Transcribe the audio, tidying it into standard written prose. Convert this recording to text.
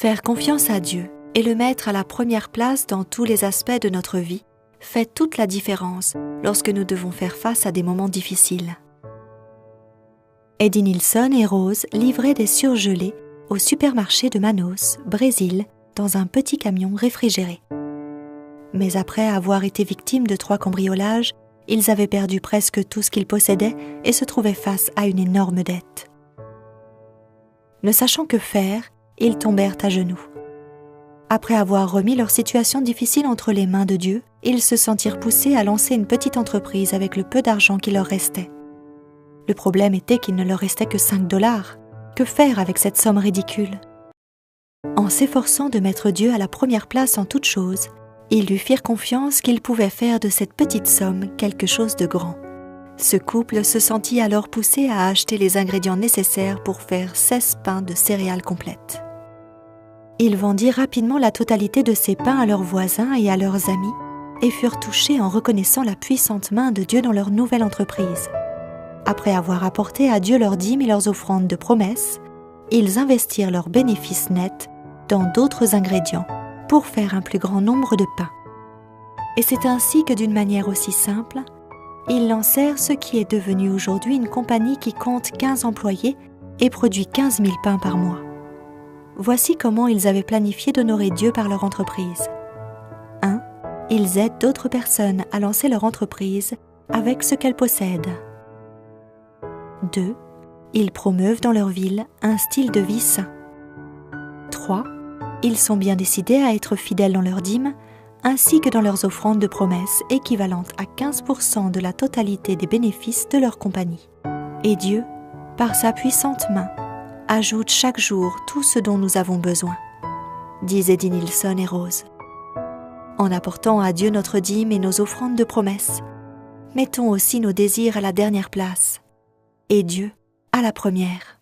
Faire confiance à Dieu et le mettre à la première place dans tous les aspects de notre vie fait toute la différence lorsque nous devons faire face à des moments difficiles. Eddie Nilsson et Rose livraient des surgelés au supermarché de Manaus, Brésil, dans un petit camion réfrigéré. Mais après avoir été victimes de 3 cambriolages, ils avaient perdu presque tout ce qu'ils possédaient et se trouvaient face à une énorme dette. Ne sachant que faire, ils tombèrent à genoux. Après avoir remis leur situation difficile entre les mains de Dieu, ils se sentirent poussés à lancer une petite entreprise avec le peu d'argent qui leur restait. Le problème était qu'il ne leur restait que 5 $. Que faire avec cette somme ridicule? En s'efforçant de mettre Dieu à la première place en toute chose, ils lui firent confiance qu'ils pouvaient faire de cette petite somme quelque chose de grand. Ce couple se sentit alors poussé à acheter les ingrédients nécessaires pour faire 16 pains de céréales complètes. Ils vendirent rapidement la totalité de ces pains à leurs voisins et à leurs amis et furent touchés en reconnaissant la puissante main de Dieu dans leur nouvelle entreprise. Après avoir apporté à Dieu leurs dîmes et leurs offrandes de promesses, ils investirent leurs bénéfices nets dans d'autres ingrédients pour faire un plus grand nombre de pains. Et c'est ainsi que d'une manière aussi simple, ils lancèrent ce qui est devenu aujourd'hui une compagnie qui compte 15 employés et produit 15 000 pains par mois. Voici comment ils avaient planifié d'honorer Dieu par leur entreprise. 1. Ils aident d'autres personnes à lancer leur entreprise avec ce qu'elles possèdent. 2. Ils promeuvent dans leur ville un style de vie sain. 3. Ils sont bien décidés à être fidèles dans leurs dîmes, ainsi que dans leurs offrandes de promesses équivalentes à 15% de la totalité des bénéfices de leur compagnie. Et Dieu, par sa puissante main, ajoute chaque jour tout ce dont nous avons besoin, disent Eddie Nilsson et Rose. En apportant à Dieu notre dîme et nos offrandes de promesses, mettons aussi nos désirs à la dernière place, et Dieu à la première.